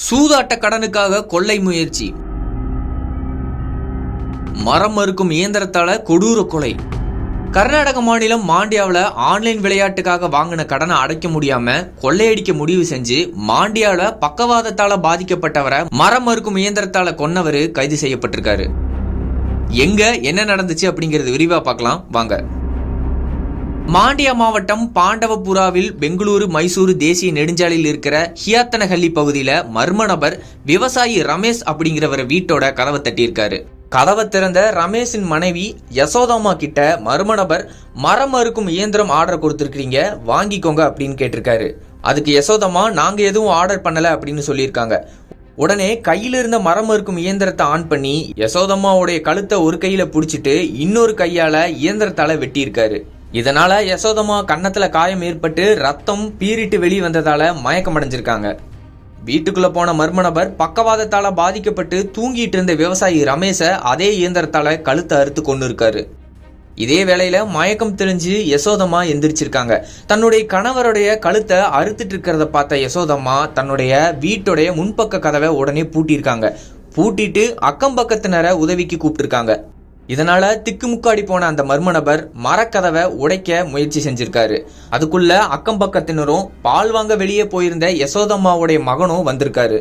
சூதாட்ட கடனுக்காக கொள்ளை முயற்சி. மரம் மறுக்கும் இயந்திரத்தால கொடூர கொலை. கர்நாடக மாநிலம் மாண்டியாவில் ஆன்லைன் விளையாட்டுக்காக வாங்கின கடனை அடைக்க முடியாம கொள்ளையடிக்க முடிவு செஞ்சு மாண்டியாவில் பக்கவாதத்தால பாதிக்கப்பட்டவரை மரம் மறுக்கும் இயந்திரத்தால கொன்னவர் கைது செய்யப்பட்டிருக்காரு. எங்க என்ன நடந்துச்சு அப்படிங்கறது விரிவா பார்க்கலாம் வாங்க. மாண்டியா மாவட்டம் பாண்டவபுராவில் பெங்களூரு மைசூரு தேசிய நெடுஞ்சாலையில் இருக்கிற ஹியாத்தனஹள்ளி பகுதியில மர்ம நபர் விவசாயி ரமேஷ் அப்படிங்கிறவரை வீட்டோட கதவை தட்டியிருக்காரு. கதவை திறந்த ரமேஷின் மனைவி யசோதாமா கிட்ட மர்ம நபர் மரம் மறுக்கும் இயந்திரம் ஆர்டர் கொடுத்துருக்கீங்க, வாங்கிக்கோங்க அப்படின்னு கேட்டிருக்காரு. அதுக்கு யசோதாமா நாங்க எதுவும் ஆர்டர் பண்ணல அப்படின்னு சொல்லியிருக்காங்க. உடனே கையில இருந்த மரம் மறுக்கும் இயந்திரத்தை ஆன் பண்ணி யசோதம்மாவுடைய கழுத்தை ஒரு கையில பிடிச்சிட்டு இன்னொரு கையால இயந்திரத்தால வெட்டியிருக்காரு. இதனால யசோதம்மா கன்னத்துல காயம் ஏற்பட்டு ரத்தம் பீறிட்டு வெளியே வந்ததால மயக்கம் அடைஞ்சிருக்காங்க. வீட்டுக்குள்ள போன மர்ம நபர் பக்கவாதத்தால பாதிக்கப்பட்டு தூங்கிட்டு இருந்த விவசாயி ரமேஷ அதே இயந்திரத்தால கழுத்தை அறுத்து கொண்டு இருக்காரு. இதே வேளையில மயக்கம் தெளிஞ்சு யசோதம்மா எந்திரிச்சிருக்காங்க. தன்னுடைய கணவருடைய கழுத்தை அறுத்துட்டு இருக்கிறத பார்த்த யசோதம்மா தன்னுடைய வீட்டுடைய முன்பக்க கதவை உடனே பூட்டியிருக்காங்க. பூட்டிட்டு அக்கம் பக்கத்தினரை உதவிக்கு கூப்பிட்டுருக்காங்க. இதனால திக்குமுக்காடி போன அந்த மர்ம நபர் மரக்கதவை உடைக்க முயற்சி செஞ்சிருக்காரு. அதுக்குள்ள அக்கம் பக்கத்தினரும் பால் வாங்க வெளியே போயிருந்த யசோதம்மாவுடைய மகனும் வந்திருக்காரு.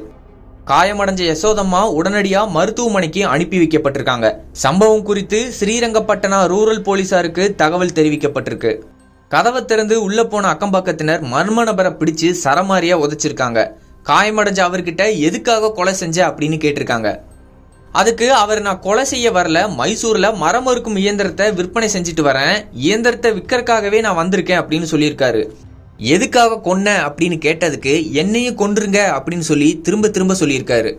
காயமடைஞ்ச யசோதம்மா உடனடியா மருத்துவமனைக்கு அனுப்பி வைக்கப்பட்டிருக்காங்க. சம்பவம் குறித்து ஸ்ரீரங்கப்பட்டணா ரூரல் போலீசாருக்கு தகவல் தெரிவிக்கப்பட்டிருக்கு. கதவை திறந்து உள்ள போன அக்கம்பக்கத்தினர் மர்ம நபரை பிடிச்சு சரமாரியா உதைச்சிருக்காங்க. காயமடைஞ்ச அவர்கிட்ட எதுக்காக கொலை செஞ்ச அப்படின்னு கேட்டிருக்காங்க. அதுக்கு அவர் நான் கொலை செய்ய வரல, மைசூர்ல மரம் மறுக்கும் இயந்திரத்தை விற்பனை செஞ்சுட்டு வரேன், இயந்திரத்தை விற்கறதுக்காகவே நான் வந்திருக்கேன் அப்படின்னு சொல்லியிருக்காரு. எதுக்காக கொன்ன அப்படின்னு கேட்டதுக்கு என்னையும் கொன்றுங்க அப்படின்னு சொல்லி திரும்ப சொல்லியிருக்காரு.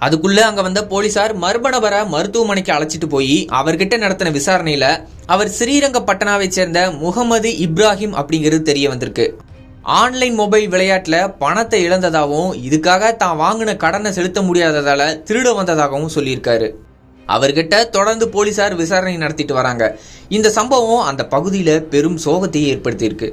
அதுக்குள்ள அங்க வந்த போலீசார் மர்ம நபரை மருத்துவமனைக்கு அழைச்சிட்டு போய் அவர்கிட்ட நடத்தின விசாரணையில அவர் ஸ்ரீரங்கப்பட்டணாவை சேர்ந்த முகமது இப்ராஹிம் அப்படிங்கிறது தெரிய வந்திருக்கு. ஆன்லைன் மொபைல் விளையாட்டுல பணத்தை இழந்ததாகவும் இதுக்காக தான் வாங்கின கடனை செலுத்த முடியாததால திருட வந்ததாகவும் சொல்லியிருக்காரு. அவர்கிட்ட தொடர்ந்து போலீசார் விசாரணை நடத்திட்டு வராங்க. இந்த சம்பவம் அந்த பகுதியில பெரும் சோகத்தையே ஏற்படுத்தியிருக்கு.